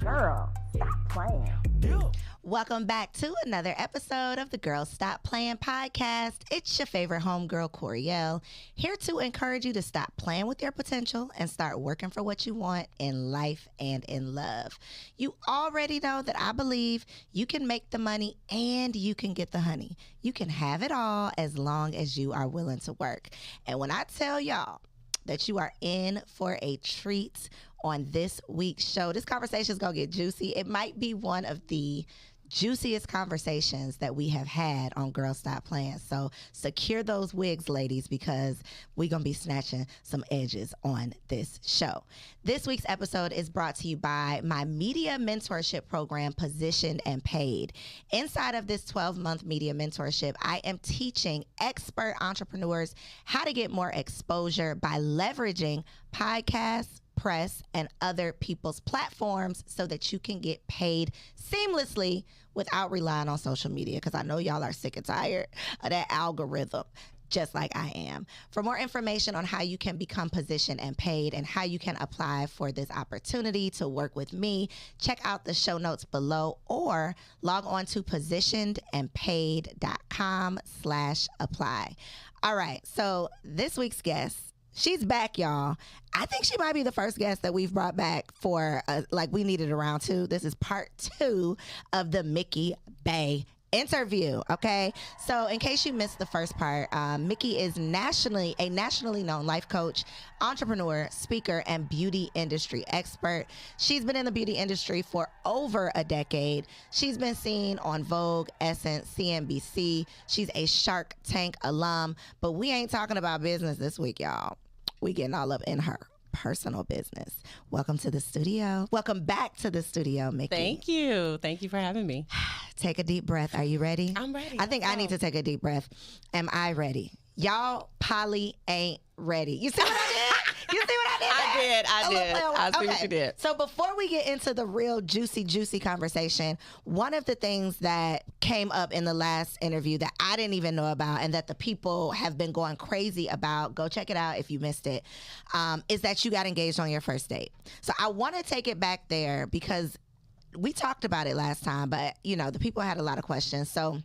Girl, stop playing. Welcome back to another episode of the Girl Stop Playin podcast. It's your favorite homegirl, Coriel, here to encourage you to stop playing with your potential and start working for what you want in life and in love. You already know that I believe you can make the money and you can get the honey. You can have it all as long as you are willing to work. And when I tell y'all that you are in for a treat on this week's show, this conversation is going to get juicy. It might be one of the juiciest conversations that we have had on Girl Stop Playin. So secure those wigs, ladies, because we're going to be snatching some edges on this show. This week's episode is brought to you by my media mentorship program, Positioned and Paid. Inside of this 12-month media mentorship, I am teaching expert entrepreneurs how to get more exposure by leveraging podcasts, press, and other people's platforms so that you can get paid seamlessly without relying on social media, because I know y'all are sick and tired of that algorithm, just like I am. For more information on how you can become positioned and paid and how you can apply for this opportunity to work with me, check out the show notes below or log on to positionedandpaid.com/apply. All right, so this week's guest, she's back, y'all. I think she might be the first guest that we've brought back for, we needed a round two. This is part 2 of the Mikki Bey interview, okay? So in case you missed the first part, Mikki is a nationally known life coach, entrepreneur, speaker, and beauty industry expert. She's been in the beauty industry for over a decade. She's been seen on Vogue, Essence, CNBC. She's a Shark Tank alum, but we ain't talking about business this week, y'all. We getting all up in her personal business. Welcome to the studio. Welcome back to the studio, Mikki. Thank you. Thank you for having me. Take a deep breath. Are you ready? I'm ready. I think I need to take a deep breath. Am I ready? Y'all, Polly ain't ready. You see what I did? You see what I did? I did. I see what you did. So before we get into the real juicy conversation, one of the things that came up in the last interview that I didn't even know about and that the people have been going crazy about, go check it out if you missed it, is that you got engaged on your first date. So I want to take it back there because we talked about it last time, but the people had a lot of questions. So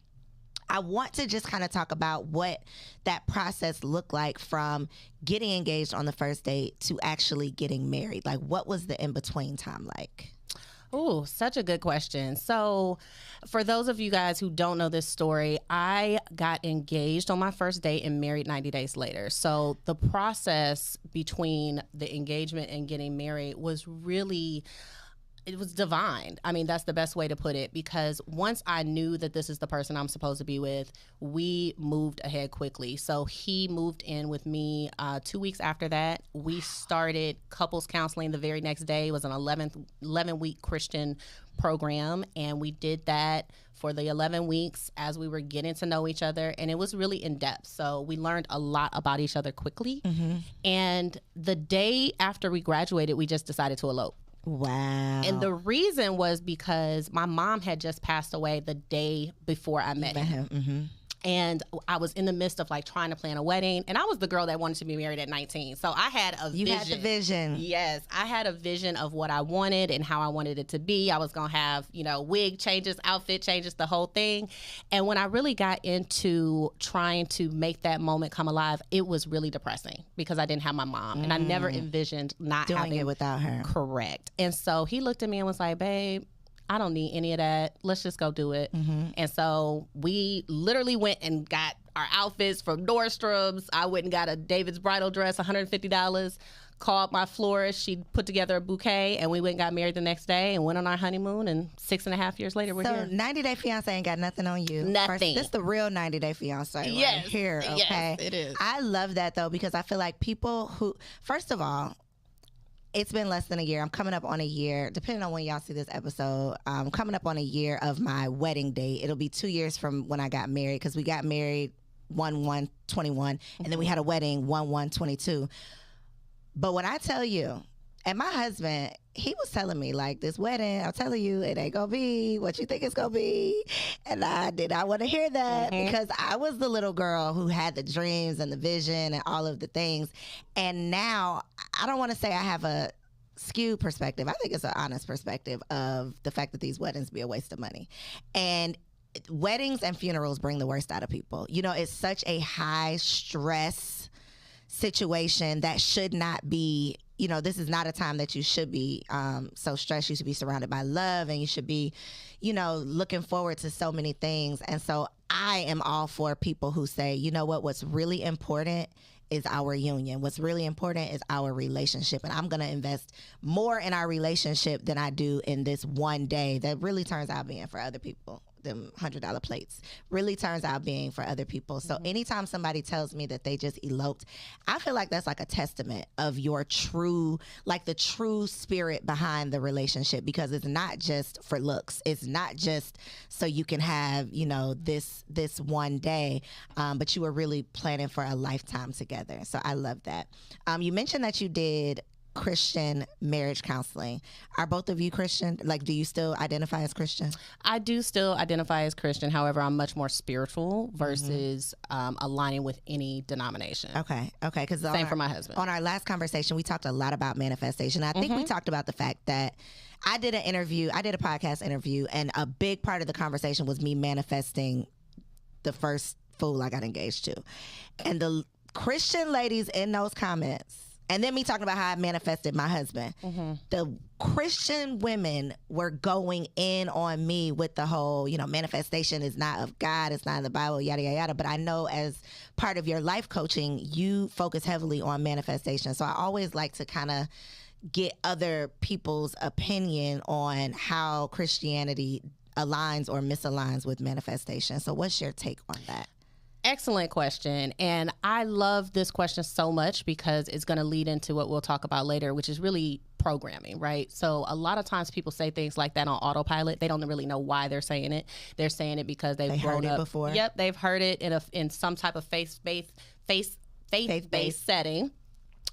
I want to just kind of talk about what that process looked like from getting engaged on the first date to actually getting married. Like, what was the in-between time like? Oh, such a good question. So for those of you guys who don't know this story, I got engaged on my first date and married 90 days later. So the process between the engagement and getting married was really... it was divine. I mean, that's the best way to put it, because once I knew that this is the person I'm supposed to be with, we moved ahead quickly. So he moved in with me 2 weeks after that. We started couples counseling the very next day. It was an 11-week Christian program, and we did that for the 11 weeks as we were getting to know each other, and it was really in depth. So we learned a lot about each other quickly. Mm-hmm. And the day after we graduated, we just decided to elope. Wow. And the reason was because my mom had just passed away the day before I met him. Mm-hmm. And I was in the midst of trying to plan a wedding. And I was the girl that wanted to be married at 19. So I had a vision. You had the vision. Yes. I had a vision of what I wanted and how I wanted it to be. I was going to have, wig changes, outfit changes, the whole thing. And when I really got into trying to make that moment come alive, it was really depressing because I didn't have my mom. And I never envisioned not doing having it without her. Correct. And so he looked at me and was like, babe, I don't need any of that. Let's just go do it. Mm-hmm. And so we literally went and got our outfits from Nordstrom's. I went and got a David's bridal dress, $150. Called my florist. She put together a bouquet, and we went and got married the next day and went on our honeymoon. And 6.5 years later, we're here. So 90 Day Fiance ain't got nothing on you. Nothing. This is the real 90 Day Fiance right here. Okay. Yes, it is. I love that though, because I feel like people who, first of all, it's been less than a year. I'm coming up on a year, depending on when y'all see this episode. I'm coming up on a year of my wedding date. It'll be 2 years from when I got married, because we got married 1/1/21, and then we had a wedding 1/1/22. But when I tell you, and my husband, he was telling me, this wedding, I'm telling you, it ain't gonna be what you think it's gonna be. And I did not want to hear that, because I was the little girl who had the dreams and the vision and all of the things. And now, I don't want to say I have a skewed perspective. I think it's an honest perspective of the fact that these weddings be a waste of money. And weddings and funerals bring the worst out of people. You know, it's such a high stress situation that should not be, you know, this is not a time that you should be so stressed. You should be surrounded by love, and you should be, you know, looking forward to so many things. And so I am all for people who say, you know what's really important is our union. What's really important is our relationship. And I'm going to invest more in our relationship than I do in this one day that really turns out being for other people. Them $100 plates really turns out being for other people. So anytime somebody tells me that they just eloped, I feel like that's like a testament of your true, like the true spirit behind the relationship, because it's not just for looks. It's not just so you can have, you know, this one day, but you were really planning for a lifetime together. So I love that. You mentioned that you did Christian marriage counseling. Are both of you Christian? Like, do you still identify as Christian? I do still identify as Christian. However, I'm much more spiritual versus aligning with any denomination. Okay. Because same for my husband. On our last conversation, we talked a lot about manifestation. I think we talked about the fact that I did a podcast interview, and a big part of the conversation was me manifesting the first fool I got engaged to. And the Christian ladies in those comments, and then me talking about how I manifested my husband. The Christian women were going in on me with the whole, you know, manifestation is not of God, it's not in the Bible, yada, yada, yada. But I know as part of your life coaching, you focus heavily on manifestation. So I always like to kind of get other people's opinion on how Christianity aligns or misaligns with manifestation. So what's your take on that? Excellent question. And I love this question so much because it's going to lead into what we'll talk about later, which is really programming, right? So a lot of times people say things like that on autopilot. They don't really know why they're saying it. They're saying it because they've grown heard up it before. Yep, they've heard it in some type of faith-based setting,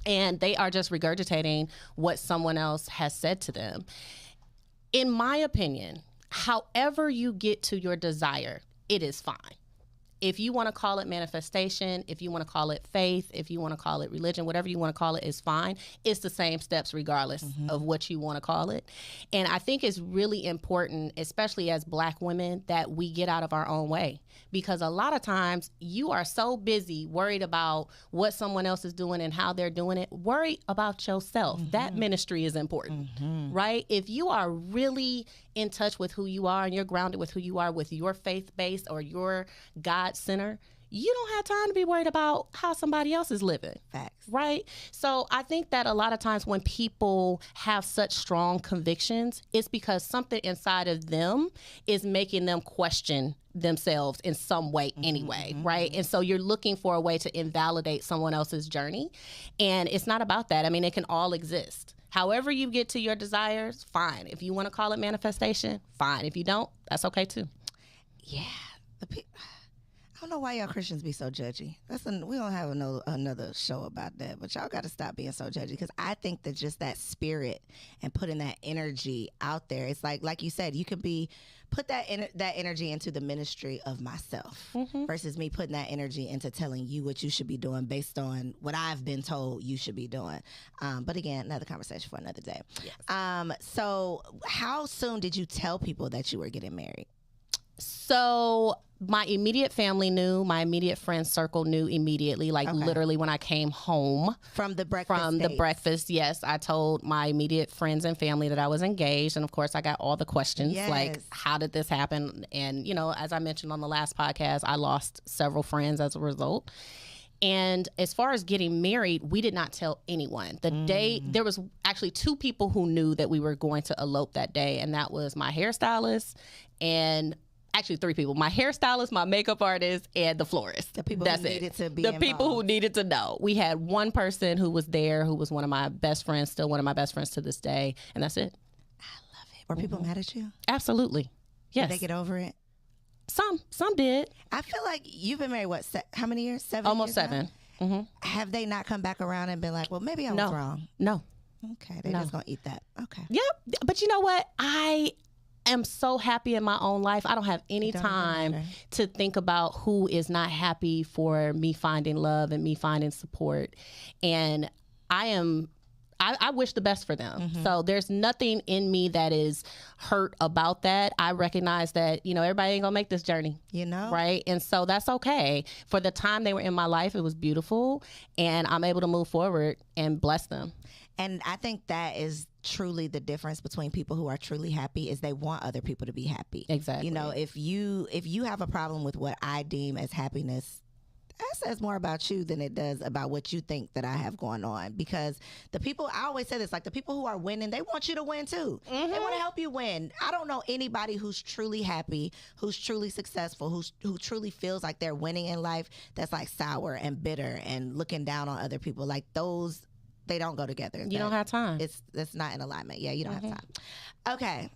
and they are just regurgitating what someone else has said to them. In my opinion, however you get to your desire, it is fine. If you want to call it manifestation, if you want to call it faith, if you want to call it religion, whatever you want to call it is fine. It's the same steps regardless of what you want to call it. And I think it's really important, especially as Black women, that we get out of our own way. Because a lot of times you are so busy worried about what someone else is doing and how they're doing it. Worry about yourself. That ministry is important, right? If you are really in touch with who you are and you're grounded with who you are with your faith base or your God center, you don't have time to be worried about how somebody else is living. Facts. Right? So I think that a lot of times when people have such strong convictions, it's because something inside of them is making them question themselves in some way anyway, right? And so you're looking for a way to invalidate someone else's journey. And it's not about that. I mean, it can all exist. However you get to your desires, fine. If you want to call it manifestation, fine. If you don't, that's okay too. Yeah. I don't know why y'all Christians be so judgy. We don't have another show about that, but y'all got to stop being so judgy, because I think that just that spirit and putting that energy out there, it's like you said, you could put that energy into the ministry of myself versus me putting that energy into telling you what you should be doing based on what I've been told you should be doing. But again, another conversation for another day. Yes. So how soon did you tell people that you were getting married? So my immediate family knew, my immediate friend circle knew immediately, literally when I came home. From the breakfast? Yes. I told my immediate friends and family that I was engaged. And of course I got all the questions like, how did this happen? And, you know, as I mentioned on the last podcast, I lost several friends as a result. And as far as getting married, we did not tell anyone. The day, there was actually 2 people who knew that we were going to elope that day. And that was my hairstylist and actually 3 people: my hairstylist, my makeup artist, and the florist. The people who needed to be the involved. People who needed to know. We had one person who was there, who was one of my best friends, still one of my best friends to this day, and that's it. I love it. Were people mad at you? Absolutely. Yes. Did they get over it? Some did. I feel like you've been married, how many years? 7 Almost years 7. Now? Have they not come back around and been like, well, maybe I was wrong? No. Okay, they're just going to eat that. Okay. Yep. But you know what? I am so happy in my own life. I don't have any time to think about who is not happy for me finding love and me finding support. And I am I wish the best for them. So there's nothing in me that is hurt about that. I recognize that, you know, everybody ain't gonna make this journey, you know, right? And so that's okay. For the time they were in my life, it was beautiful, and I'm able to move forward and bless them. And I think that is truly the difference between people who are truly happy is they want other people to be happy. Exactly. You know, if you have a problem with what I deem as happiness, that says more about you than it does about what you think that I have going on. Because the people, I always say this, like the people who are winning, they want you to win too. They want to help you win. I don't know anybody who's truly happy, who's truly successful, who truly feels like they're winning in life that's like sour and bitter and looking down on other people. Like those, they don't go together. You don't have time. It's not in alignment. Yeah, you don't have time. Okay.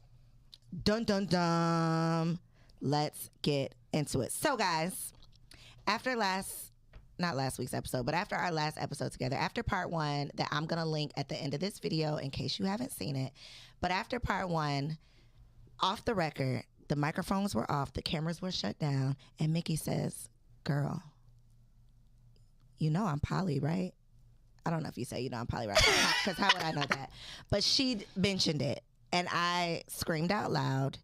Dun, dun, dun. Let's get into it. So, guys, after not last week's episode, but after our last episode together, after part 1 that I'm going to link at the end of this video in case you haven't seen it, but after part 1, off the record, the microphones were off, the cameras were shut down, and Mikki says, girl, you know I'm poly, right? I don't know if you say, you know, I'm poly, right? Because how would I know that? But she mentioned it, and I screamed out loud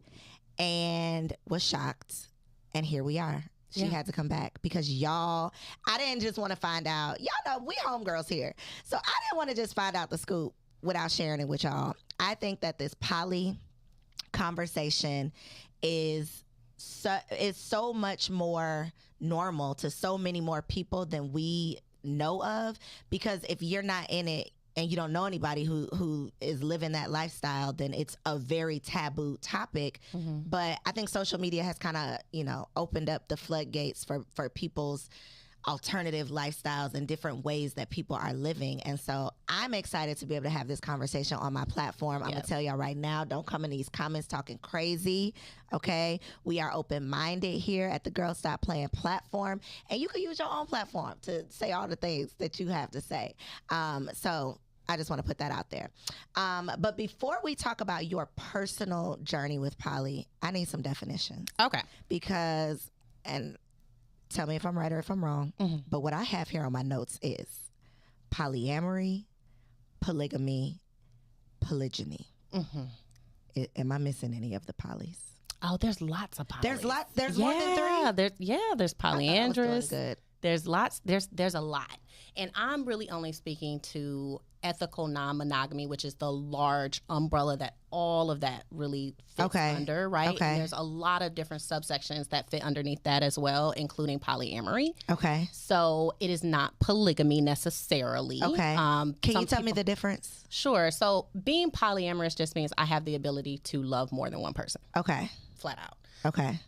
and was shocked, and here we are. She had to come back because I didn't just want to find out. Y'all know we homegirls here. So I didn't want to just find out the scoop without sharing it with y'all. I think that this poly conversation is so much more normal to so many more people than we know of, because if you're not in it and you don't know anybody who is living that lifestyle, then it's a very taboo topic. But I think social media has kind of, you know, opened up the floodgates for people's alternative lifestyles and different ways that people are living. And so I'm excited to be able to have this conversation on my platform. I'm going to tell y'all right now, don't come in these comments talking crazy, okay? We are open-minded here at the Girl Stop Playin platform, and you can use your own platform to say all the things that you have to say. So I just want to put that out there. But before we talk about your personal journey with poly, I need some definitions. Okay. Because, and tell me if I'm right or if I'm wrong, but what I have here on my notes is polyamory, polygamy, polygyny. Am I missing any of the polys? Oh, there's lots of polys. There's more than 3? There's polyandrous. Good. There's lots. There's a lot. And I'm really only speaking to ethical non-monogamy, which is the large umbrella that all of that really fits under, right? Okay. And there's a lot of different subsections that fit underneath that as well, including polyamory. Okay. So it is not polygamy necessarily. Okay. Can you tell me the difference? Sure. So being polyamorous just means I have the ability to love more than one person. Okay. Flat out. Okay.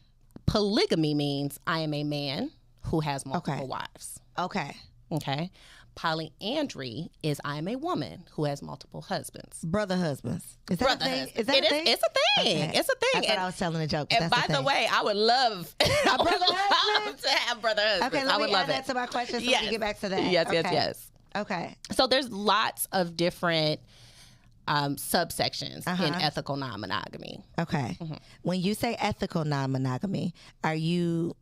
Polygamy means I am a man who has multiple wives. Okay. Okay. Polyandry is I am a woman who has multiple husbands. Brother husbands. Is that a thing? Is that a thing? It's a thing. Okay. It's a thing. I thought I was telling a joke. And by the way, I would love, to have brother husbands. Okay, let me add that to my question so we can get back to that. Yes. Okay. So there's lots of different subsections in ethical non-monogamy. Okay. When you say ethical non-monogamy, are you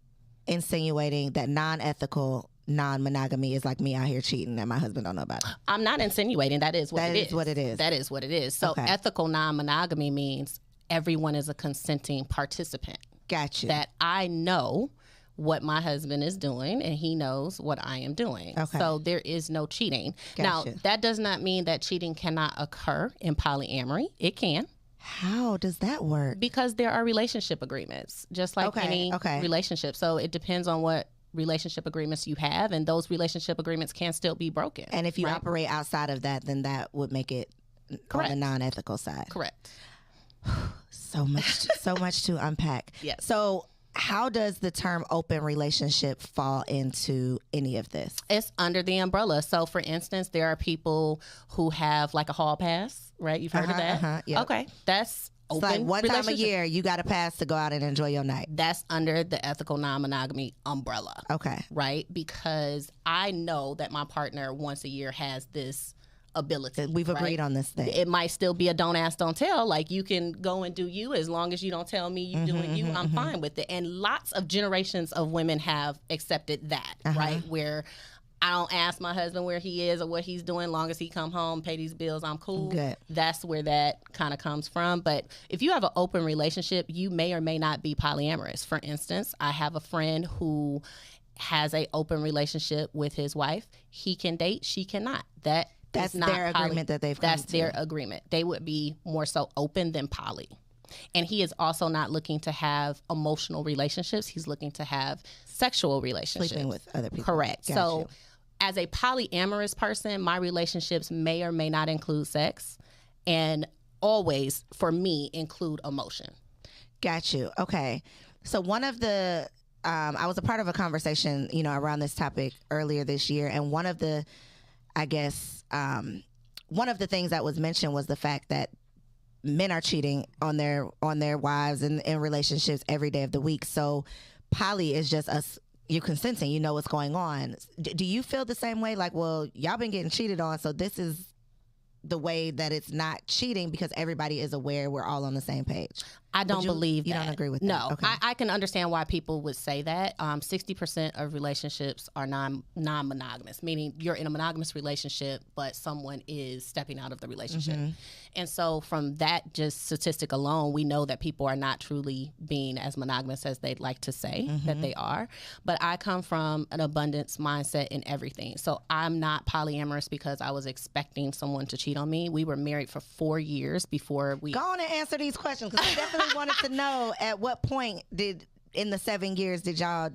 insinuating that non-ethical non-monogamy is like me out here cheating and my husband don't know about it? I'm not insinuating. That is what it is. That is what it is. That is what it is. So ethical non-monogamy means everyone is a consenting participant. Gotcha. That I know what my husband is doing and he knows what I am doing. Okay. So there is no cheating. Gotcha. Now, that does not mean that cheating cannot occur in polyamory. It can. How does that work? Because there are relationship agreements, just like any relationship. So it depends on what relationship agreements you have, and those relationship agreements can still be broken. And if you operate outside of that, then that would make it on the non-ethical side. Correct. So much to unpack. Yes. So how does the term open relationship fall into any of this? It's under the umbrella. So for instance, there are people who have like a hall pass, right? You've heard of that? Yep. Okay. That's it's open like one time a relationship. year, you got a pass to go out and enjoy your night. That's under the ethical non-monogamy umbrella. Okay. Right? Because I know that my partner once a year has this ability. We've agreed on this thing. It might still be a don't ask, don't tell. Like you can go and do you as long as you don't tell me you doing you. I'm fine with it. And lots of generations of women have accepted that, right? Where I don't ask my husband where he is or what he's doing. Long as he come home, pay these bills, I'm cool. Good. That's where that kind of comes from. But if you have an open relationship, you may or may not be polyamorous. For instance, I have a friend who has a open relationship with his wife. He can date, she cannot. That's not their agreement that they've come That's to. their agreement. They would be more so open than poly. And he is also not looking to have emotional relationships. He's looking to have sexual relationships. Sleeping with other people. Correct. Got So you. as a polyamorous person, my relationships may or may not include sex, and always, for me, include emotion. Got you. Okay. So one of the, I was a part of a conversation, around this topic earlier this year, and one of the, I guess, one of the things that was mentioned was the fact that men are cheating on their wives and in relationships every day of the week. So poly is just us. You're consenting. You know what's going on. Do you feel the same way? Like, well, y'all been getting cheated on, so this is the way that it's not cheating because everybody is aware we're all on the same page. I don't believe that. You don't agree with that? No. Okay. I can understand why people would say that. 60% of relationships are non-monogamous, meaning you're in a monogamous relationship, but someone is stepping out of the relationship. Mm-hmm. And so from that just statistic alone, we know that people are not truly being as monogamous as they'd like to say that they are. But I come from an abundance mindset in everything. So I'm not polyamorous because I was expecting someone to cheat on me. We were married for 4 years before we... Go on and answer these questions because we definitely wanted to know at what point in the 7 years did y'all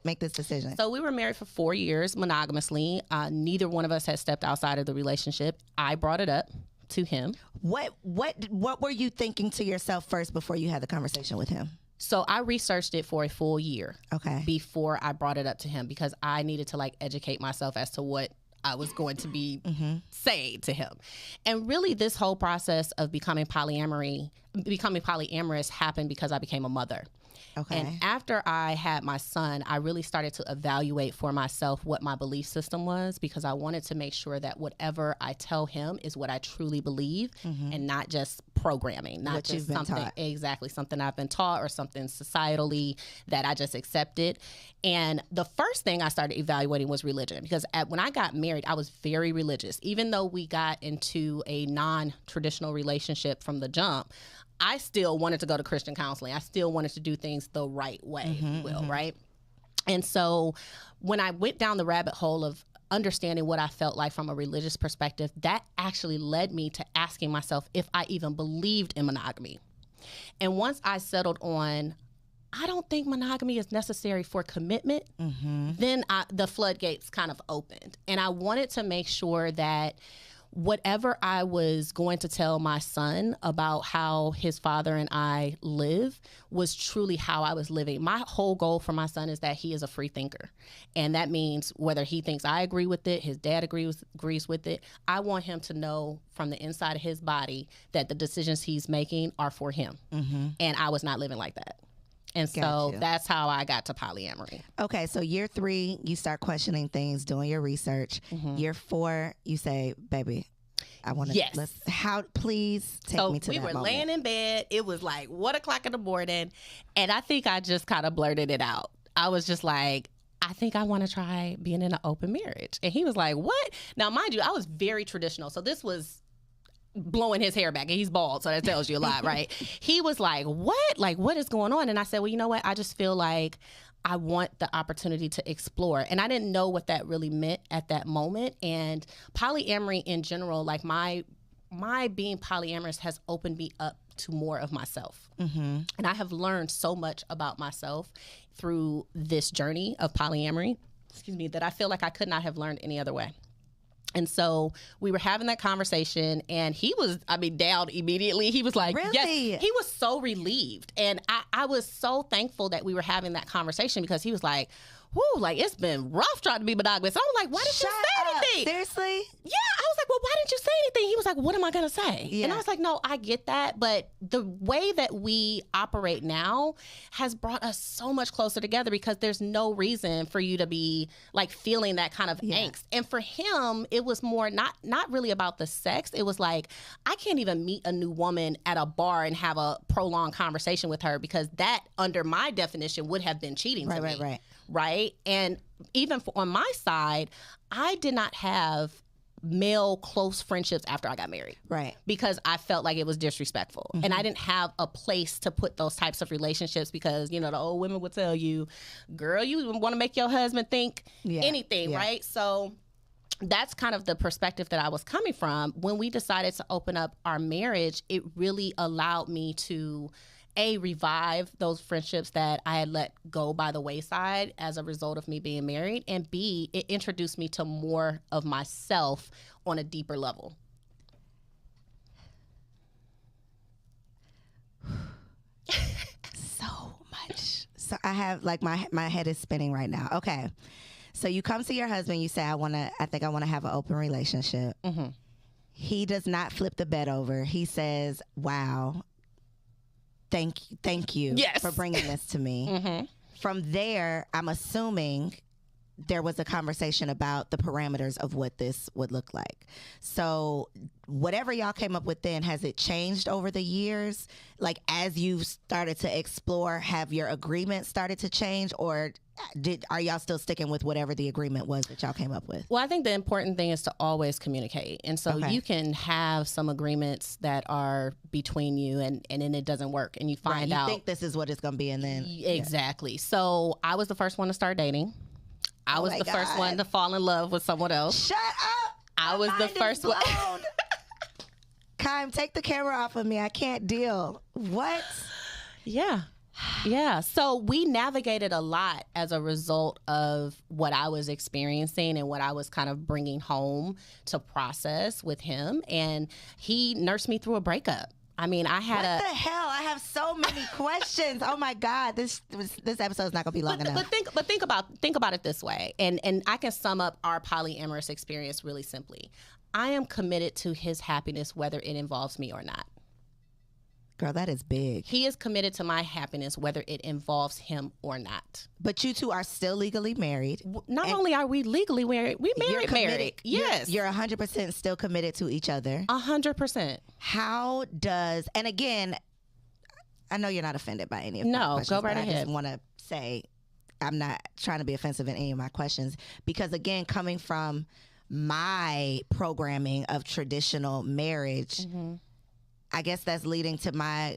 make this decision? So we were married for 4 years monogamously. Neither one of us had stepped outside of the relationship. I brought it up to him. What were you thinking to yourself first before you had the conversation with him? So I researched it for a full year before I brought it up to him because I needed to educate myself as to what I was going to be saying to him. And really this whole process of becoming polyamorous happened because I became a mother. Okay. And after I had my son, I really started to evaluate for myself what my belief system was because I wanted to make sure that whatever I tell him is what I truly believe and not just programming, not what just you've been something taught. Exactly something I've been taught or something societally that I just accepted. And the first thing I started evaluating was religion because when I got married, I was very religious. Even though we got into a non-traditional relationship from the jump, I still wanted to go to Christian counseling. I still wanted to do things the right way, if you will, right? And so when I went down the rabbit hole of understanding what I felt like from a religious perspective, that actually led me to asking myself if I even believed in monogamy. And once I settled on, I don't think monogamy is necessary for commitment, then the floodgates kind of opened. And I wanted to make sure that whatever I was going to tell my son about how his father and I live was truly how I was living. My whole goal for my son is that he is a free thinker. And that means whether he thinks I agree with it, his dad agrees with it, I want him to know from the inside of his body that the decisions he's making are for him. And I was not living like that. And so that's how I got to polyamory. Okay, so year 3, you start questioning things, doing your research. Year 4, you say, baby, I want to, Yes. please take me to that moment. So we were laying in bed. It was like 1 o'clock in the morning. And I think I just kind of blurted it out. I was just like, I think I want to try being in an open marriage. And he was like, what? Now, mind you, I was very traditional. So this was blowing his hair back and he's bald, so that tells you a lot, right? He was like, what? Like, what is going on? And I said, well, you know what? I just feel like I want the opportunity to explore. And I didn't know what that really meant at that moment. And polyamory in general, like my being polyamorous has opened me up to more of myself. And I have learned so much about myself through this journey of polyamory, that I feel like I could not have learned any other way. And so we were having that conversation and he was, down immediately. He was like, really? Yes. He was so relieved. And I was so thankful that we were having that conversation because he was like, whoo, like it's been rough trying to be monogamous. I was like, why didn't you say anything? Seriously? Yeah. I was like, well, why didn't you say anything? He was like, what am I going to say? Yeah. And I was like, no, I get that. But the way that we operate now has brought us so much closer together because there's no reason for you to be like feeling that kind of angst. And for him, it was more not really about the sex. It was like, I can't even meet a new woman at a bar and have a prolonged conversation with her because that under my definition would have been cheating to me. Right. And even on my side, I did not have male close friendships after I got married. Right. Because I felt like it was disrespectful. And I didn't have a place to put those types of relationships because, you know, the old women would tell you, girl, you want to make your husband think anything, right? So that's kind of the perspective that I was coming from. When we decided to open up our marriage, it really allowed me to revive those friendships that I had let go by the wayside as a result of me being married, and B, it introduced me to more of myself on a deeper level. So much. So I have like my head is spinning right now. Okay. So you come to your husband, you say, I think I want to have an open relationship. He does not flip the bed over. He says, wow, thank you for bringing this to me. From there, I'm assuming there was a conversation about the parameters of what this would look like. So whatever y'all came up with then, has it changed over the years? Like as you started to explore, have your agreements started to change, or are y'all still sticking with whatever the agreement was that y'all came up with? Well, I think the important thing is to always communicate. And so you can have some agreements that are between you and then it doesn't work and you find out. You think this is what it's going to be and then. Exactly. So I was the first one to start dating. I was the first one to fall in love with someone else. Shut up! I was the first one. Kym, take the camera off of me. I can't deal. What? Yeah. Yeah. So we navigated a lot as a result of what I was experiencing and what I was kind of bringing home to process with him. And he nursed me through a breakup. I mean, I had what the hell? I have so many questions. Oh my God, this episode is not gonna be long enough. But think about it this way, and I can sum up our polyamorous experience really simply. I am committed to his happiness, whether it involves me or not. Girl, that is big. He is committed to my happiness, whether it involves him or not. But you two are still legally married. Not only are we legally married, we married. Yes. You're 100% still committed to each other. 100%. How does, and again, I know you're not offended by any of my questions. No, go right ahead. I ahead. just want to say I'm not trying to be offensive in any of my questions because, again, coming from my programming of traditional marriage, I guess that's leading to my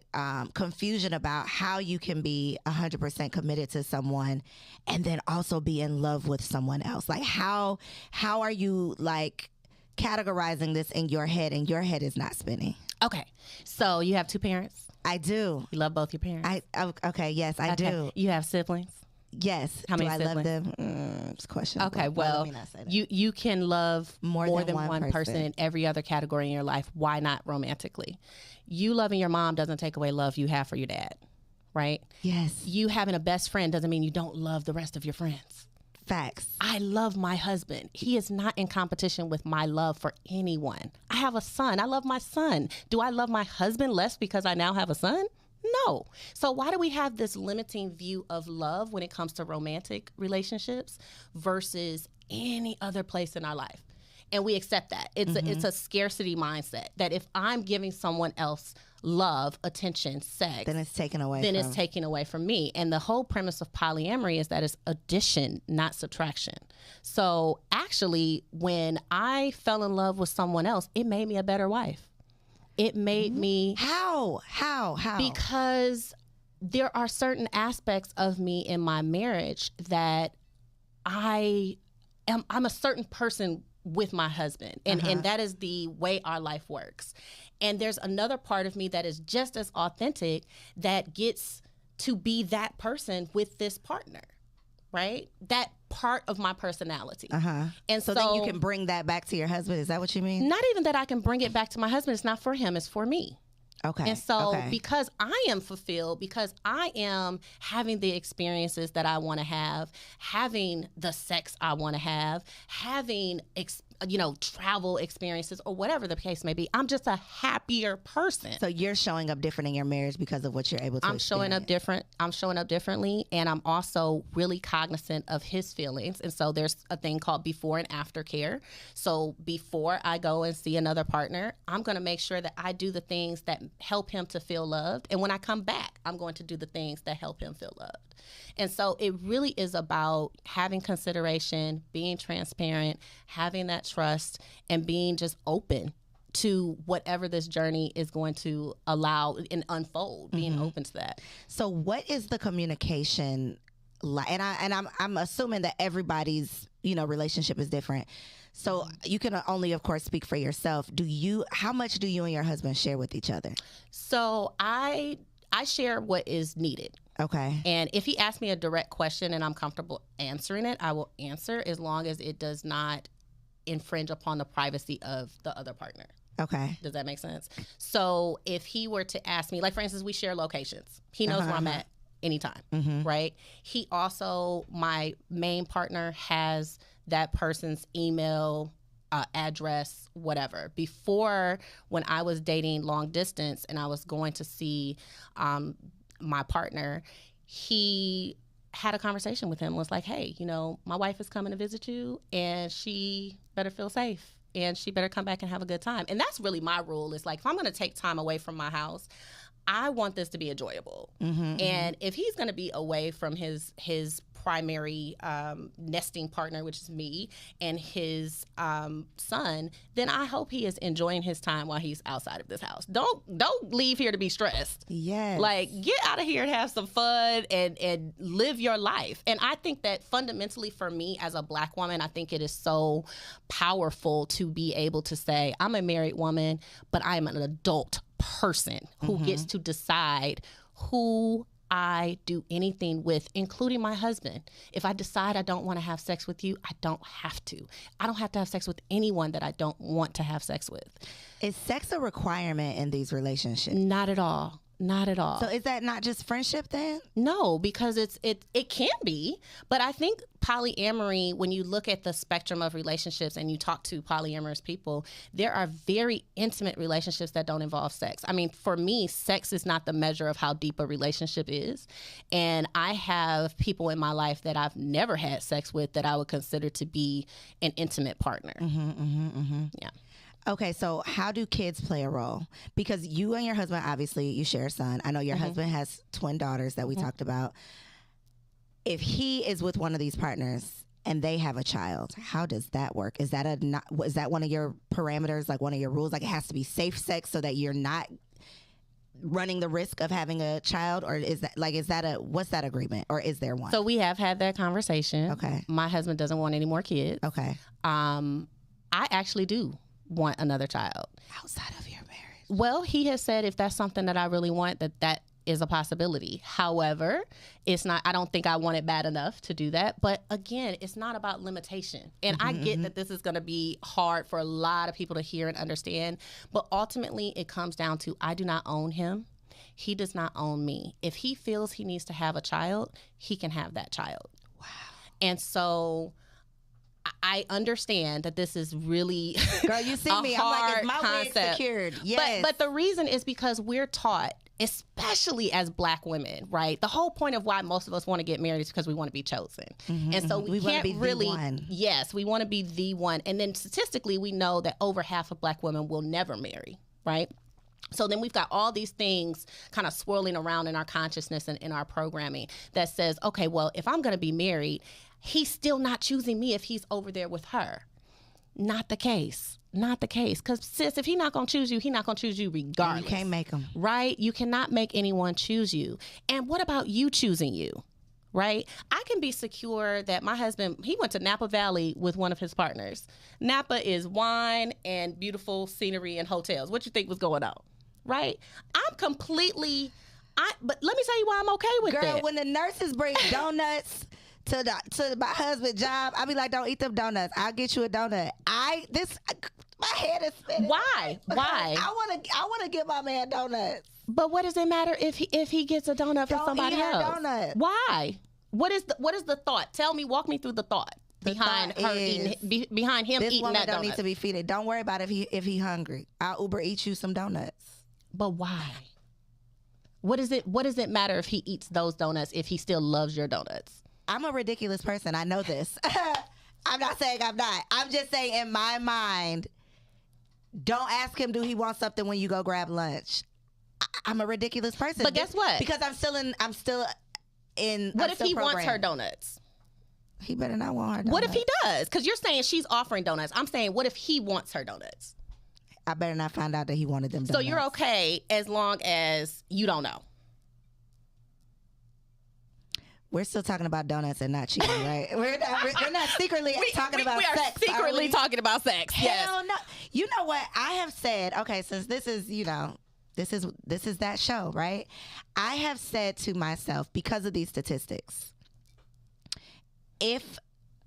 confusion about how you can be 100% committed to someone and then also be in love with someone else. Like how are you like categorizing this in your head and your head is not spinning? Okay. So you have two parents? I do. You love both your parents? Okay, yes, I do. You have siblings? Yes. How many do I siblings? love them? It's questionable. Okay, well, you can love more than one person in every other category in your life. Why not romantically? You loving your mom doesn't take away love you have for your dad, right? Yes. You having a best friend doesn't mean you don't love the rest of your friends. Facts. I love my husband. He is not in competition with my love for anyone. I have a son. I love my son. Do I love my husband less because I now have a son? No. So why do we have this limiting view of love when it comes to romantic relationships versus any other place in our life? And we accept that. It's a scarcity mindset that if I'm giving someone else love, attention, sex, then it's taken away it's taken away from me. And the whole premise of polyamory is that it's addition, not subtraction. So actually, when I fell in love with someone else, it made me a better wife. It made me... How? Because there are certain aspects of me in my marriage that I'm a certain person with my husband. And that is the way our life works. And there's another part of me that is just as authentic that gets to be that person with this partner. Right? That part of my personality. And so then you can bring that back to your husband. Is that what you mean? Not even that I can bring it back to my husband. It's not for him. It's for me. Okay. And so because I am fulfilled, because I am having the experiences that I want to have, having the sex I want to have, having travel experiences or whatever the case may be, I'm just a happier person. So you're showing up different in your marriage because of what you're able to experience. I'm showing up differently, and I'm also really cognizant of his feelings. And so there's a thing called before and after care. So before I go and see another partner, I'm going to make sure that I do the things that help him to feel loved. And when I come back, I'm going to do the things that help him feel loved. And so it really is about having consideration, being transparent, having that trust, and being just open to whatever this journey is going to allow and unfold, being open to that. So what is the communication like? And I'm assuming that everybody's, relationship is different. So you can only, of course, speak for yourself. How much do you and your husband share with each other? So I share what is needed. Okay. And if he asks me a direct question and I'm comfortable answering it, I will answer as long as it does not infringe upon the privacy of the other partner. Okay. Does that make sense? So if he were to ask me, like for instance, we share locations. He knows where I'm at anytime, right? He also, my main partner, has that person's email, address, whatever. Before, when I was dating long distance and I was going to see my partner, he had a conversation with him, was like, hey, my wife is coming to visit you and she better feel safe and she better come back and have a good time. And that's really my rule. It's like, if I'm going to take time away from my house, I want this to be enjoyable. And if he's going to be away from his primary nesting partner, which is me, and his son, then I hope he is enjoying his time while he's outside of this house. Don't leave here to be stressed. Yes. Like, get out of here and have some fun and live your life. And I think that fundamentally for me as a Black woman, I think it is so powerful to be able to say, I'm a married woman, but I am an adult person who gets to decide who I do anything with, including my husband. If I decide I don't want to have sex with you, I don't have to. I don't have to have sex with anyone that I don't want to have sex with. Is sex a requirement in these relationships? Not at all. Not at all. So is that not just friendship then? No, because it can be. But I think polyamory, when you look at the spectrum of relationships and you talk to polyamorous people, there are very intimate relationships that don't involve sex. I mean, for me, sex is not the measure of how deep a relationship is. And I have people in my life that I've never had sex with that I would consider to be an intimate partner. Yeah. Okay, so how do kids play a role? Because you and your husband, obviously, you share a son. I know your husband has twin daughters that we talked about. If he is with one of these partners and they have a child, how does that work? Is that one of your parameters, like one of your rules? Like, it has to be safe sex so that you're not running the risk of having a child? Or what's that agreement? Or is there one? So we have had that conversation. Okay. My husband doesn't want any more kids. Okay. I actually do want another child Outside of your marriage? Well, he has said if that's something that I really want, that is a possibility. However, it's not, I don't think I want it bad enough to do that. But again, it's not about limitation. And I get that this is going to be hard for a lot of people to hear and understand. But ultimately, it comes down to, I do not own him. He does not own me. If he feels he needs to have a child, he can have that child. Wow. And so I understand that this is really Girl, you see me. I'm like, is my wig secured? Yes. But the reason is because we're taught, especially as Black women, right? The whole point of why most of us want to get married is because we want to be chosen. And so we can't be really, the one. Yes, we want to be the one. And then statistically, we know that over half of Black women will never marry, right? So then we've got all these things kind of swirling around in our consciousness and in our programming that says, okay, well, if I'm going to be married, he's still not choosing me if he's over there with her. Not the case. Not the case. Because, sis, if he's not going to choose you, he's not going to choose you regardless. And you can't make him. Right? You cannot make anyone choose you. And what about you choosing you? Right? I can be secure that my husband, he went to Napa Valley with one of his partners. Napa is wine and beautiful scenery and hotels. What you think was going on? Right? I'm completely, but let me tell you why I'm okay with that. Girl, when the nurses bring donuts to my husband's job, I be like, don't eat them donuts. I'll get you a donut. My head is spinning. Why? I wanna give my man donuts. But what does it matter if he gets a donut from somebody else? Donut. Why? What is the thought? Tell me, walk me through the thought behind him eating this woman that donut. Don't need to be feeding. Don't worry about if he hungry. I'll Uber eat you some donuts. But why? What does it matter if he eats those donuts if he still loves your donuts? I'm a ridiculous person. I know this. I'm not saying I'm not. I'm just saying in my mind, don't ask him, do he want something when you go grab lunch? I'm a ridiculous person. But guess what? Because I'm still What if he wants her donuts? He better not want her donuts. What if he does? Because you're saying she's offering donuts. I'm saying, what if he wants her donuts? I better not find out that he wanted them donuts. So you're okay as long as you don't know. We're still talking about donuts and not cheating, right? We're not secretly talking about sex. We are secretly talking about sex. Hell no. You know what? I have said, okay, since this is, this is that show, right? I have said to myself, because of these statistics, if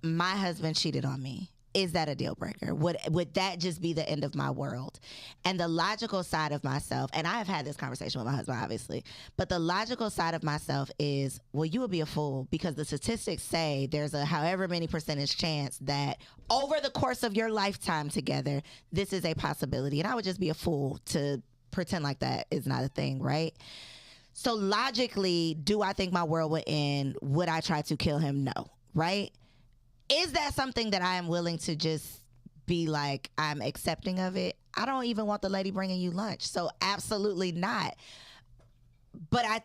my husband cheated on me, is that a deal breaker? Would that just be the end of my world? And the logical side of myself, and I have had this conversation with my husband, obviously, but the logical side of myself is, well, you would be a fool because the statistics say there's a however many percentage chance that over the course of your lifetime together, this is a possibility. And I would just be a fool to pretend like that is not a thing, right? So logically, do I think my world would end? Would I try to kill him? No, right? Is that something that I am willing to just be like, I'm accepting of it? I don't even want the lady bringing you lunch. So absolutely not. But I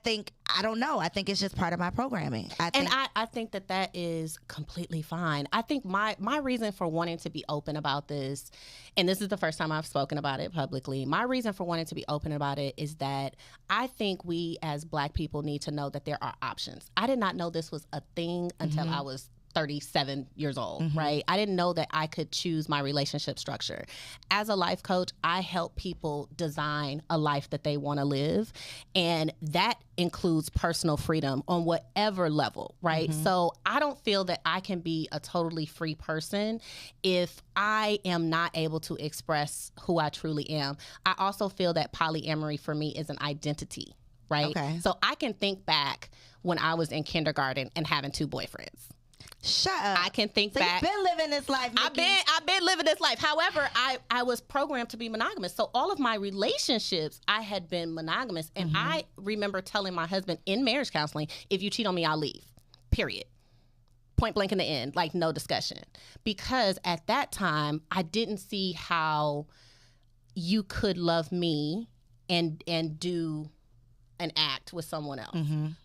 don't know. I think it's just part of my programming. I think that is completely fine. I think my reason for wanting to be open about this, and this is the first time I've spoken about it publicly, my reason for wanting to be open about it is that I think we as Black people need to know that there are options. I did not know this was a thing until I was 37 years old, right? I didn't know that I could choose my relationship structure. As a life coach, I help people design a life that they want to live. And that includes personal freedom on whatever level, right? So I don't feel that I can be a totally free person if I am not able to express who I truly am. I also feel that polyamory for me is an identity, right? Okay. So I can think back when I was in kindergarten and having 2 boyfriends. Shut up. I can think back. You've been living this life, Mikki. I've been living this life. However, I was programmed to be monogamous. So all of my relationships, I had been monogamous. And I remember telling my husband in marriage counseling, if you cheat on me, I'll leave. Period. Point blank in the end. Like, no discussion. Because at that time, I didn't see how you could love me and do an act with someone else,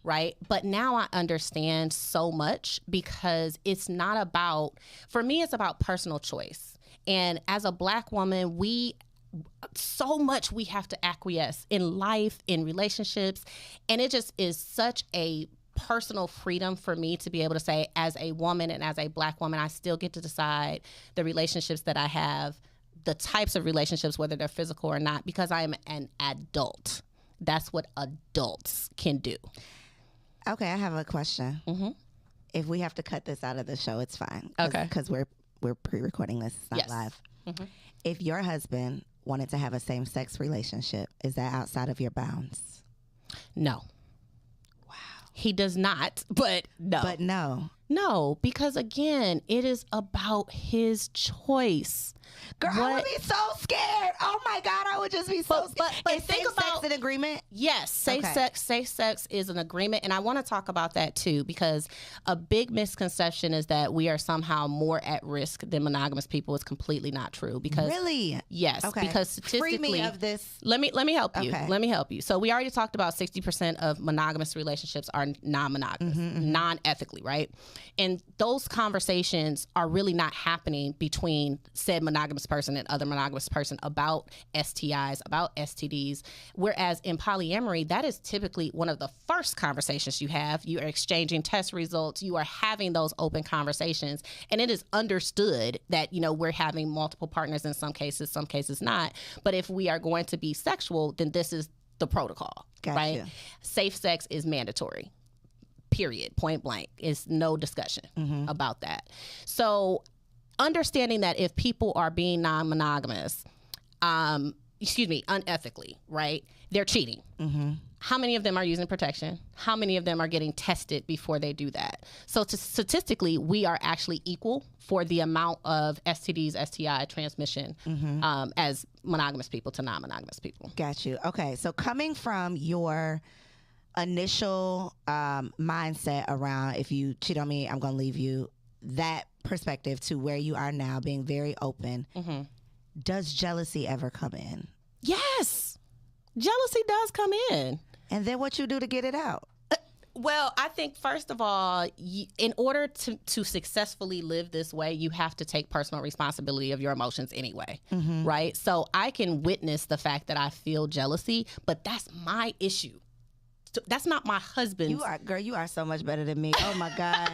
right? But now I understand so much because it's not about, for me, it's about personal choice. And as a Black woman, so much we have to acquiesce in life, in relationships. And it just is such a personal freedom for me to be able to say, as a woman and as a Black woman, I still get to decide the relationships that I have, the types of relationships, whether they're physical or not, because I am an adult. That's what adults can do. Okay, I have a question. If we have to cut this out of the show, it's fine. Okay. Because we're pre-recording this. It's not live. If your husband wanted to have a same-sex relationship, is that outside of your bounds? No. Wow. He does not, but no. But no. No, because again, it is about his choice. Girl, I would be so scared. Oh my God, I would just be so scared. But is think about an agreement? Yes, safe sex is an agreement, and I want to talk about that too, because a big misconception is that we are somehow more at risk than monogamous people. Is completely not true. Because really, yes, because statistically, free me of this. Let me help you. Okay. Let me help you. So we already talked about 60% of monogamous relationships are non-monogamous, non-ethically, right? And those conversations are really not happening between said monogamous person and other monogamous person about STIs, about STDs. Whereas in polyamory, that is typically one of the first conversations you have. You are exchanging test results. You are having those open conversations. And it is understood that, we're having multiple partners in some cases not. But if we are going to be sexual, then this is the protocol, right? Safe sex is mandatory. Period. Point blank. Is no discussion about that. So understanding that if people are being non-monogamous, unethically, right? They're cheating. How many of them are using protection? How many of them are getting tested before they do that? So statistically, we are actually equal for the amount of STDs, STI transmission as monogamous people to non-monogamous people. Got you. Okay. So coming from your initial mindset around, if you cheat on me, I'm going to leave you, that perspective to where you are now, being very open, does jealousy ever come in? Yes. Jealousy does come in. And then what you do to get it out? Well, I think first of all, in order to successfully live this way, you have to take personal responsibility of your emotions anyway, right? So I can witness the fact that I feel jealousy, but that's my issue. That's not my husband's. You are so much better than me. Oh my God.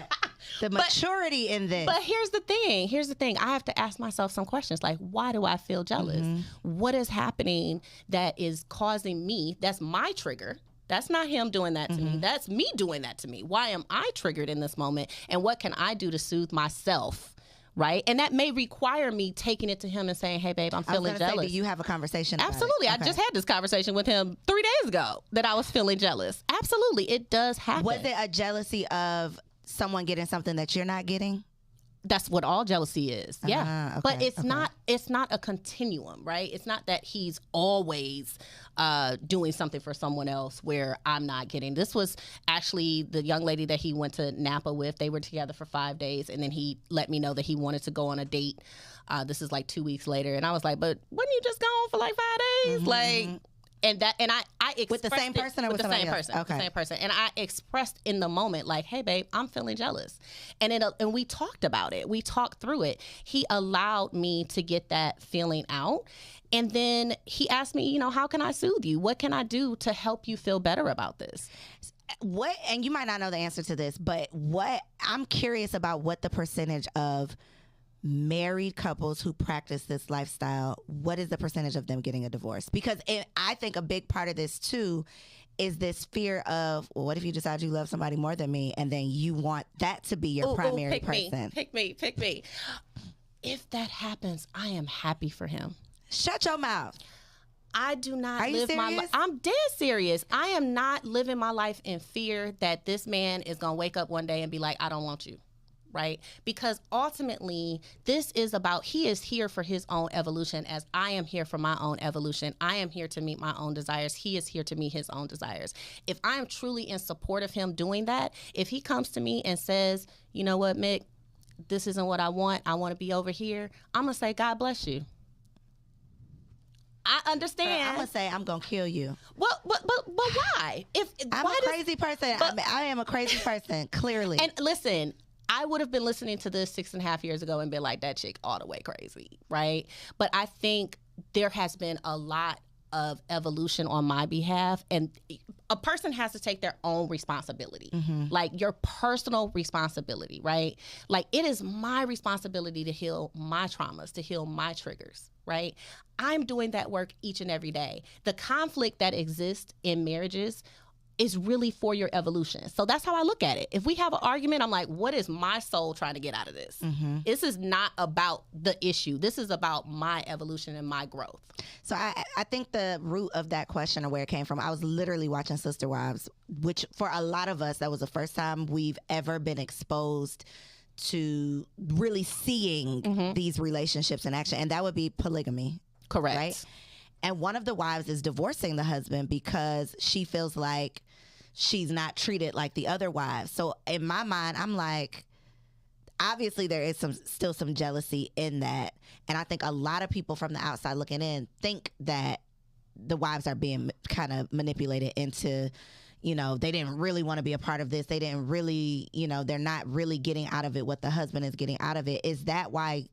The maturity in this. But here's the thing. I have to ask myself some questions like, why do I feel jealous? What is happening that is causing me? That's my trigger. That's not him doing that to me. That's me doing that to me. Why am I triggered in this moment? And what can I do to soothe myself? Right. And that may require me taking it to him and saying, hey, babe, I'm feeling jealous. Do you have a conversation about Absolutely. it? Okay. I just had this conversation with him 3 days ago that I was feeling jealous. Absolutely. It does happen. Was it a jealousy of someone getting something that you're not getting? That's what all jealousy is. Yeah. Okay, but it's not a continuum, right? It's not that he's always doing something for someone else where I'm not getting. This was actually the young lady that he went to Napa with. They were together for 5 days, and then he let me know that he wanted to go on a date. This is like 2 weeks later, and I was like, but wouldn't you just go on for like 5 days? And I expressed with the same person or with the somebody same else? person, Okay. the same person, and I expressed in the moment like, "Hey, babe, I'm feeling jealous," and we talked about it. We talked through it. He allowed me to get that feeling out, and then he asked me, how can I soothe you? What can I do to help you feel better about this? What? And you might not know the answer to this, but I'm curious about what the percentage of married couples who practice this lifestyle, what is the percentage of them getting a divorce? Because I think a big part of this too is this fear of, well, what if you decide you love somebody more than me and then you want that to be your primary person? Pick me. If that happens, I am happy for him. Shut your mouth. I do not Are you live my serious? life. I'm dead serious. I am not living my life in fear that this man is going to wake up one day and be like, I don't want you. Right? Because ultimately, this is about, he is here for his own evolution as I am here for my own evolution. I am here to meet my own desires. He is here to meet his own desires. If I am truly in support of him doing that, if he comes to me and says, you know what, Mick, this isn't what I want to be over here, I'm going to say, God bless you. I understand. I'm going to say, I'm going to kill you. Well, but why? I'm a crazy person. I am a crazy person, clearly. And listen, I would have been listening to this 6.5 years ago and been like, that chick all the way crazy, right? But I think there has been a lot of evolution on my behalf, and a person has to take their own responsibility, like your personal responsibility, right? Like it is my responsibility to heal my traumas, to heal my triggers, right? I'm doing that work each and every day. The conflict that exists in marriages is really for your evolution. So that's how I look at it. If we have an argument, I'm like, what is my soul trying to get out of this? This is not about the issue. This is about my evolution and my growth. So I think the root of that question or where it came from, I was literally watching Sister Wives, which for a lot of us, that was the first time we've ever been exposed to really seeing these relationships in action. And that would be polygamy. Correct. Right? And one of the wives is divorcing the husband because she feels like she's not treated like the other wives. So in my mind, I'm like, obviously there is still some jealousy in that. And I think a lot of people from the outside looking in think that the wives are being kind of manipulated into, they didn't really want to be a part of this. They didn't really, they're not really getting out of it what the husband is getting out of it. Is that why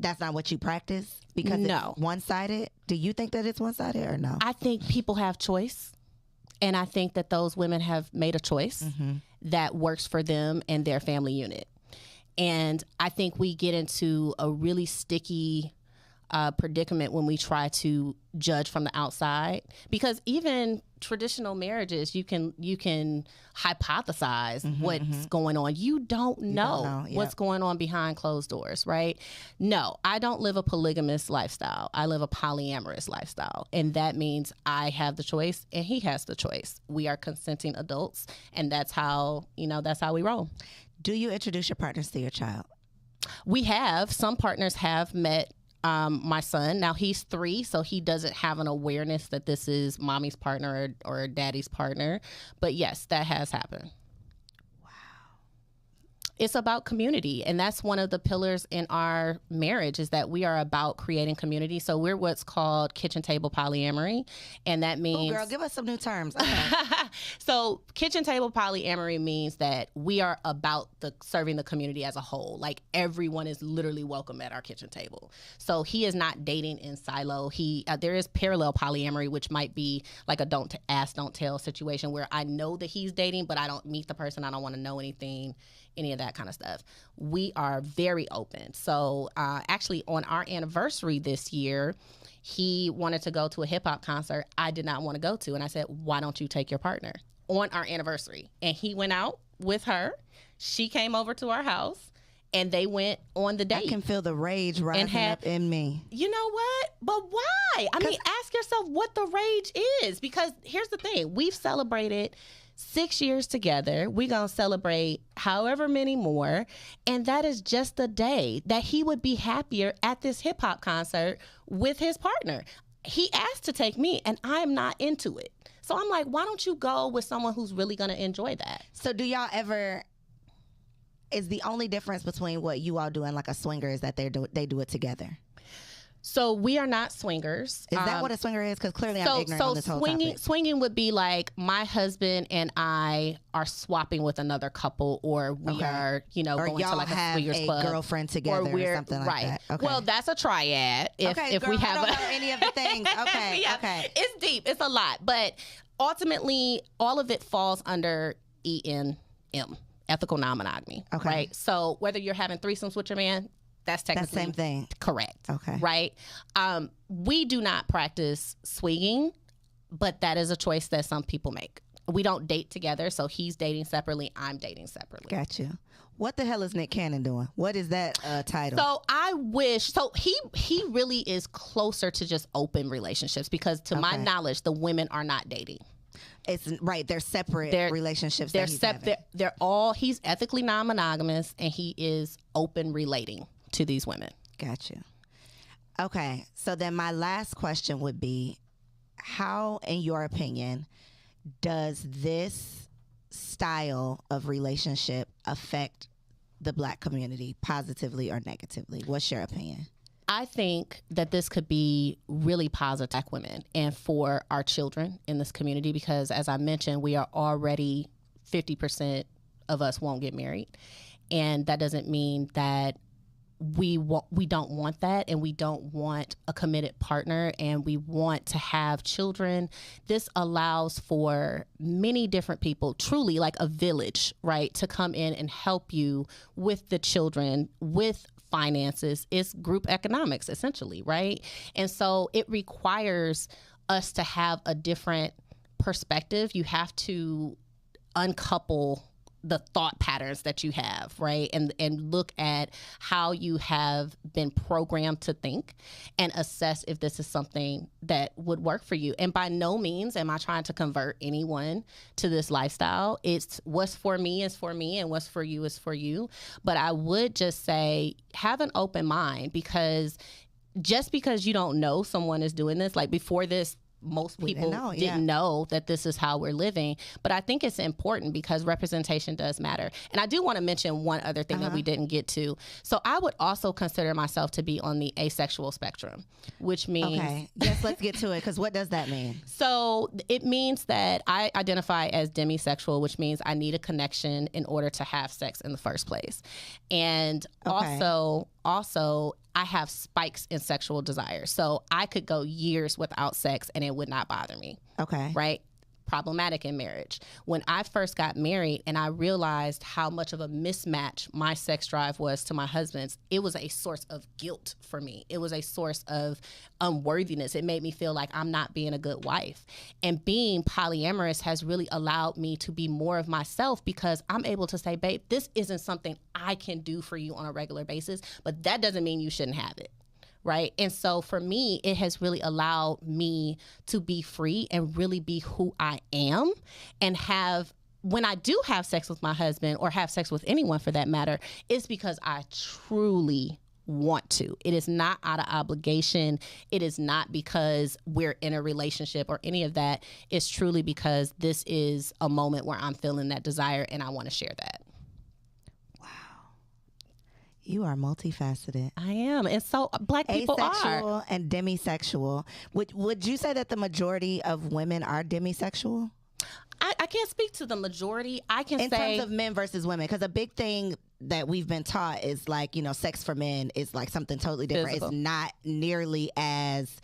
that's not what you practice? Because it's one-sided? Do you think that it's one-sided or no? I think people have choice. And I think that those women have made a choice that works for them and their family unit. And I think we get into a really sticky predicament when we try to judge from the outside, because even traditional marriages, you can hypothesize what's going on. You don't know what's going on behind closed doors, right? No, I don't live a polygamous lifestyle. I live a polyamorous lifestyle, and that means I have the choice and he has the choice. We are consenting adults, and that's how we roll. Do you introduce your partners to your child? We have. Some partners have met my son. Now he's 3, so he doesn't have an awareness that this is mommy's partner or daddy's partner. But yes, that has happened. Wow. It's about community. And that's one of the pillars in our marriage, is that we are about creating community. So we're what's called kitchen table polyamory. And that means... Oh, girl, give us some new terms. Okay. So kitchen table polyamory means that we are about serving the community as a whole. Like, everyone is literally welcome at our kitchen table. So he is not dating in silo. There is parallel polyamory, which might be like a don't ask, don't tell situation, where I know that he's dating, but I don't meet the person. I don't want to know anything, any of that kind of stuff. We are very open. So actually, on our anniversary this year, he wanted to go to a hip hop concert I did not want to go to. And I said, why don't you take your partner on our anniversary? And he went out with her. She came over to our house and they went on the date. I can feel the rage rising up in me. You know what? But why? I mean, ask yourself what the rage is. Because here's the thing. We've celebrated 6 years together. We're going to celebrate however many more. And that is just the day that he would be happier at this hip hop concert with his partner. He asked to take me and I'm not into it. So I'm like, why don't you go with someone who's really going to enjoy that? So do y'all ever, is the only difference between what you all do and like a swinger is that they do it together? So we are not swingers. Is that what a swinger is? Because clearly I'm ignorant on this whole topic. Swinging would be like my husband and I are swapping with another couple, or we are, or going to like a swingers club. Have a girlfriend together or something like that. Okay. Well, that's a triad. If girl, we have I don't know any of the things. Okay, okay. It's deep. It's a lot. But ultimately, all of it falls under ENM, ethical non-monogamy. Okay. Right? So whether you're having threesomes with your man, that's technically the same thing. Correct. Okay. Right? We do not practice swinging, but that is a choice that some people make. We don't date together, so he's dating separately, I'm dating separately. Got you. What the hell is Nick Cannon doing? What is that title? So he really is closer to just open relationships, because to my knowledge, the women are not dating. It's right. They're separate relationships. He's ethically non-monogamous, and he is open relating to these women. Got you. Okay. So then my last question would be, how, in your opinion, does this style of relationship affect the Black community positively or negatively? What's your opinion? I think that this could be really positive for Black women and for our children in this community, because as I mentioned, we are already 50% of us won't get married. And that doesn't mean that we don't want that, and we don't want a committed partner, and we want to have children. This allows for many different people, truly like a village, right, to come in and help you with the children, with finances. It's group economics, essentially, right? And so it requires us to have a different perspective. You have to uncouple the thought patterns that you have, right? And look at how you have been programmed to think and assess if this is something that would work for you. And by no means am I trying to convert anyone to this lifestyle. It's what's for me is for me, and what's for you is for you. But I would just say, have an open mind, because just because you don't know someone is doing this, like before this, most people didn't know that this is how we're living. But I think it's important because representation does matter. And I do want to mention one other thing that we didn't get to. So I would also consider myself to be on the asexual spectrum, which means... Okay. Yes, let's get to it, because what does that mean? So it means that I identify as demisexual, which means I need a connection in order to have sex in the first place. And also, I have spikes in sexual desire. So I could go years without sex and it would not bother me. Okay. Right? Problematic in marriage. When I first got married and I realized how much of a mismatch my sex drive was to my husband's, it was a source of guilt for me. It was a source of unworthiness. It made me feel like I'm not being a good wife. And being polyamorous has really allowed me to be more of myself, because I'm able to say, babe, this isn't something I can do for you on a regular basis, but that doesn't mean you shouldn't have it. Right. And so for me, it has really allowed me to be free and really be who I am, and when I do have sex with my husband, or have sex with anyone for that matter, it's because I truly want to. It is not out of obligation. It is not because we're in a relationship or any of that. It's truly because this is a moment where I'm feeling that desire and I want to share that. Wow. You are multifaceted. I am. And so Black people Asexual are. and demisexual. Would you say that the majority of women are demisexual? I can't speak to the majority. I can in say. terms of men versus women, because a big thing that we've been taught is like, sex for men is like something totally different. Physical. It's not nearly as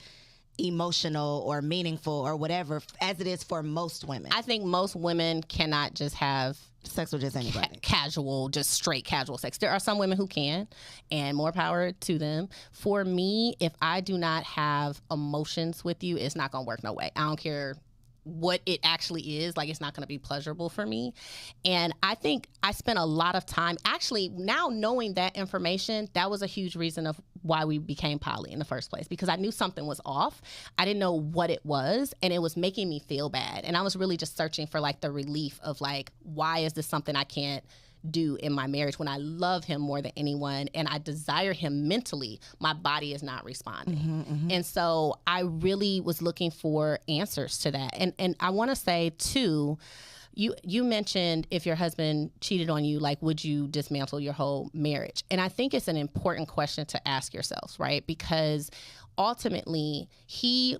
emotional or meaningful or whatever as it is for most women. I think most women cannot just have sex with just anybody. Casual, just straight casual sex. There are some women who can, and more power to them. For me, if I do not have emotions with you, it's not going to work no way. I don't care what it actually is. Like, it's not going to be pleasurable for me. And I think I spent a lot of time, actually, now knowing that information, that was a huge reason of why we became poly in the first place, because I knew something was off. I didn't know what it was, and it was making me feel bad. And I was really just searching for like the relief of like, why is this something I can't do in my marriage when I love him more than anyone and I desire him mentally? My body is not responding. And so I really was looking for answers to that. And I want to say too, you mentioned if your husband cheated on you, like, would you dismantle your whole marriage? And I think it's an important question to ask yourselves, right? Because ultimately,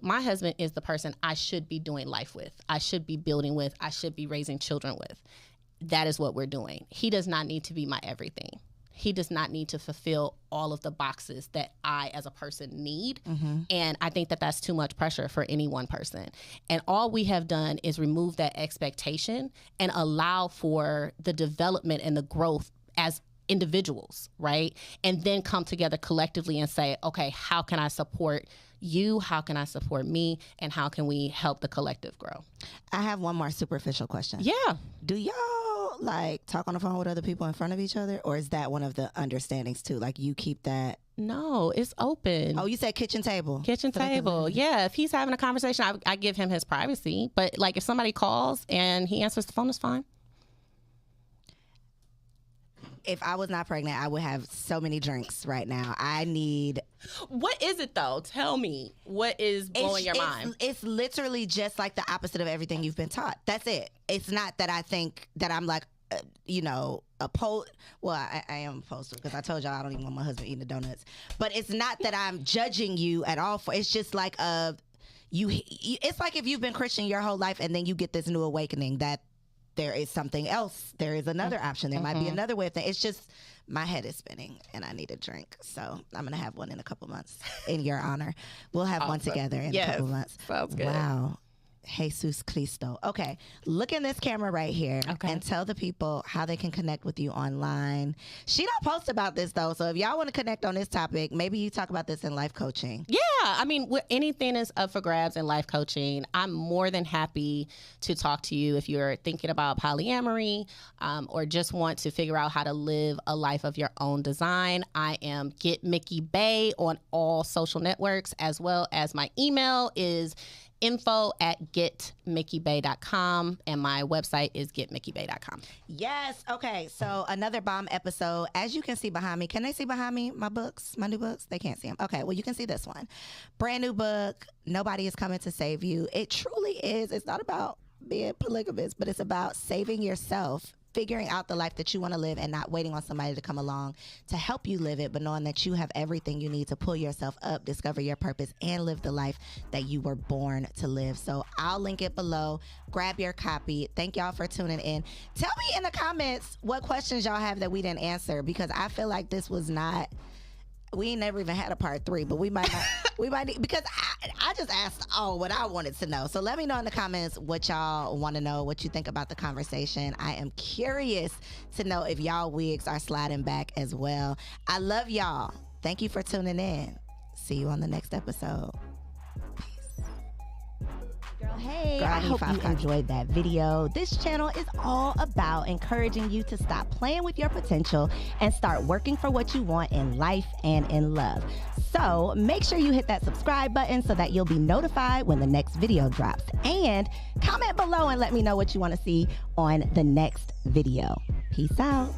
my husband is the person I should be doing life with, I should be building with, I should be raising children with. That is what we're doing. He does not need to be my everything. He does not need to fulfill all of the boxes that I as a person need. And I think that that's too much pressure for any one person. And all we have done is remove that expectation and allow for the development and the growth as individuals, right? And then come together collectively and say, okay, how can I support you? How can I support me? And how can we help the collective grow? I have one more superficial question. Yeah. Do y'all like talk on the phone with other people in front of each other, or is that one of the understandings too? Like, you keep that? No, it's open. Oh, you said kitchen table. Kitchen table. Yeah. If he's having a conversation, I give him his privacy. But like, if somebody calls and he answers the phone, it's fine. If I was not pregnant, I would have so many drinks right now. I need... What is it, though? Tell me. What is blowing your mind? It's literally just like the opposite of everything you've been taught. That's it. It's not that I think that I'm like, opposed. Well, I am opposed to it, because I told y'all I don't even want my husband eating the donuts. But it's not that I'm judging you at all. It's just like it's like if you've been Christian your whole life and then you get this new awakening that there is something else. There is another option. There might be another way of thinking. It's just my head is spinning and I need a drink. So I'm going to have one in a couple months in your honor. We'll have one together in a couple months. Sounds good. Wow. Jesus Cristo. Okay, look in this camera right here and tell the people how they can connect with you online. She don't post about this though, so if y'all want to connect on this topic, maybe you talk about this in life coaching. Yeah, I mean, anything is up for grabs in life coaching. I'm more than happy to talk to you if you're thinking about polyamory or just want to figure out how to live a life of your own design. I am Get Mikki Bey on all social networks, as well as my email is info@getmikkibey.com, and my website is getmikkibey.com. Yes. Okay. So another bomb episode. As you can see behind me, can they see behind me my books, my new books? They can't see them. Okay. Well, you can see this one. Brand new book. Nobody is coming to save you. It truly is. It's not about being polygamous, but it's about saving yourself, figuring out the life that you want to live and not waiting on somebody to come along to help you live it, but knowing that you have everything you need to pull yourself up, discover your purpose, and live the life that you were born to live. So I'll link it below. Grab your copy. Thank y'all for tuning in. Tell me in the comments what questions y'all have that we didn't answer, because I feel like this was not... We ain't never even had a part 3, but we might not. We might need, because I just asked all what I wanted to know. So let me know in the comments what y'all want to know, what you think about the conversation. I am curious to know if y'all wigs are sliding back as well. I love y'all. Thank you for tuning in. See you on the next episode. Hey, I hope you enjoyed that video. This channel is all about encouraging you to stop playing with your potential and start working for what you want in life and in love. So make sure you hit that subscribe button so that you'll be notified when the next video drops. And comment below and let me know what you want to see on the next video. Peace out.